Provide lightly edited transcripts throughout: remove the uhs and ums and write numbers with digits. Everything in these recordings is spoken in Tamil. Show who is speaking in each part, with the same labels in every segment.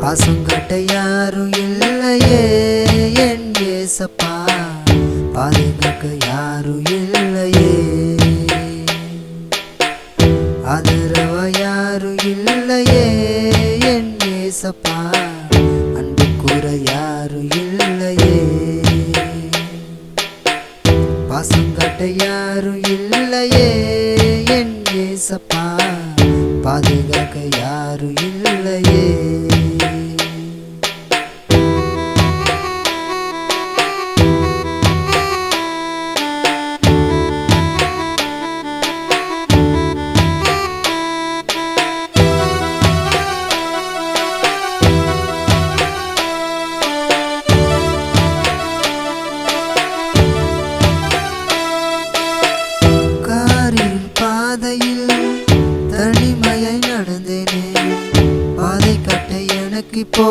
Speaker 1: பாசங்கட்ட யாரும் இல்லையே என் ஏசப்பா, பாதுகாக்க யாரும் இல்லையே, ஆதரவ யாரும் இல்லையே என் ஏசப்பா, அன்பு கூற யாரும் இல்லையே, பாசங்கட்ட யாரும் இல்லையே என் ஏசப்பா, பாதுகாக்க யாரும் இல்லையே. பாதையில் தனிமையை நடந்தேனே, பாதை கட்ட எனக்கு இப்போ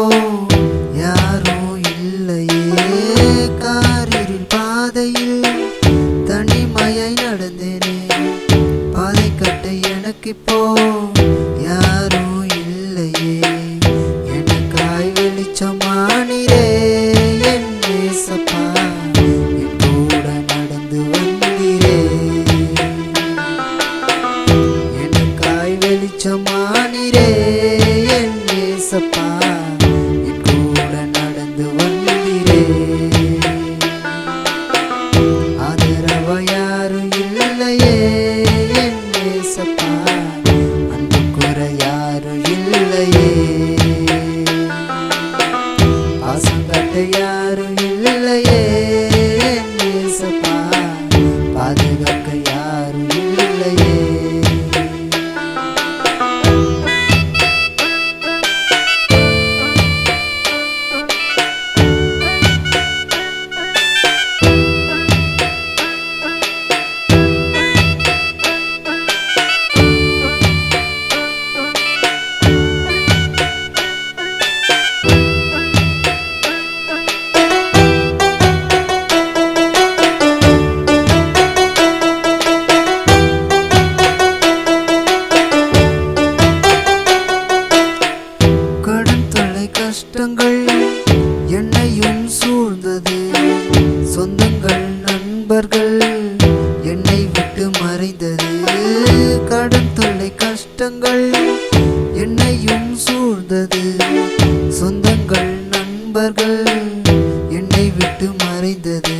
Speaker 1: யாரும் இல்லையே, காரில் பாதையில் தனிமையை நடந்தேனே, பாதை கட்ட எனக்கு இப்போ யாரும் இல்லையே, எனக்காய் வெளிச்சமானீரே என் ஏசப்பா, என் கூட நடந்து வந்தீரே, வெளிச்சமானீரே என் ஏசப்பா, என் கூட நடந்து வந்தீரே, ஆதரவ யாரும் இல்லையே என் ஏசப்பா, அன்பு கூற யாரும் இல்லையே, பாசங்கட்ட யாரும் இல்லையே என் ஏசப்பா, பாதுகாக்க யாரும் இல்லையே. கஷ்டங்கள் என்னையும் சூழ்ந்தது, சொந்தங்கள் நண்பர்கள் என்னை விட்டு மறைந்தது, கடன் தொல்லை கஷ்டங்கள் என்னையும் சூழ்ந்தது, சொந்தங்கள் நண்பர்கள் என்னை விட்டு மறைந்தது,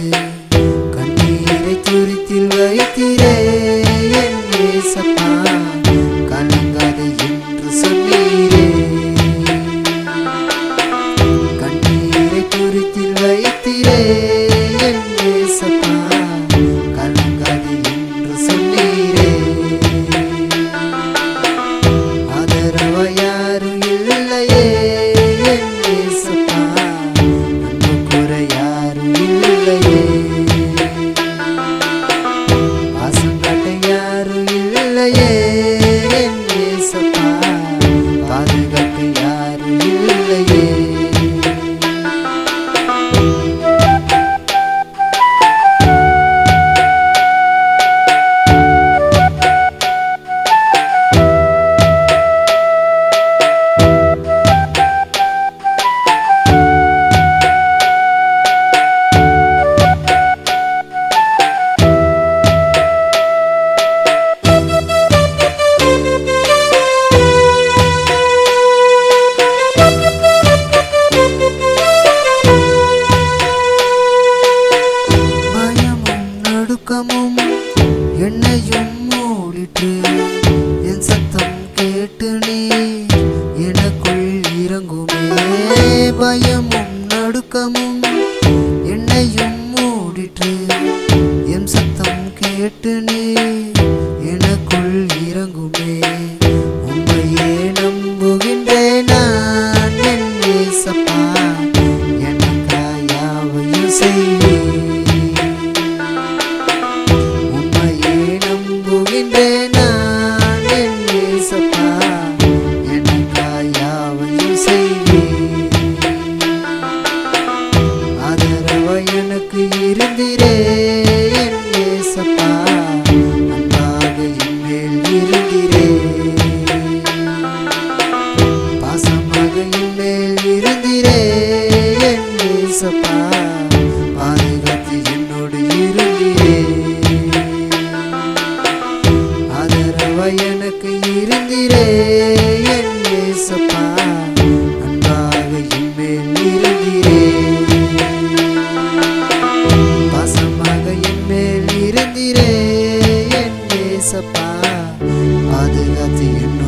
Speaker 1: கண்ணீரை துரித்தில் வைத்தீரே என் ஏசப்பா, கலங்காதே என்று சொன்னீரே, வைத்தீரே என் ஏசப்பா, கலங்காதே என்று சொன்னீரே, ஆதரவ யாரும் இல்லையே என் ஏசப்பா, அன்பு கூற யாரும் இல்லையே, பாசங்கட்ட யாரும் இல்லையே என் ஏசப்பா, பாதுகாக்க யாரும் இல்லையே. என்னையும் மூடிட்டு என் சத்தம் கேட்டு நீ எனக்குள் இறங்குமே, பயமும் நடுக்கமும் என்னையும் மூடிட்டு என் சத்தம் கேட்டு நீ எனக்குள் இறங்குமே, உண்மையே நம்புகின்றேன் நான் என் ஏசப்பா, எனக்காய் யாவையும் செய்வே, நான் என் ஏசப்பா, எனக்காய் யாவையும் செய்வே, ஆதரவ எனக்கு இருந்தீரே என் ஏசப்பா, ஏசப்பா பாதுகாத்து என்னோடு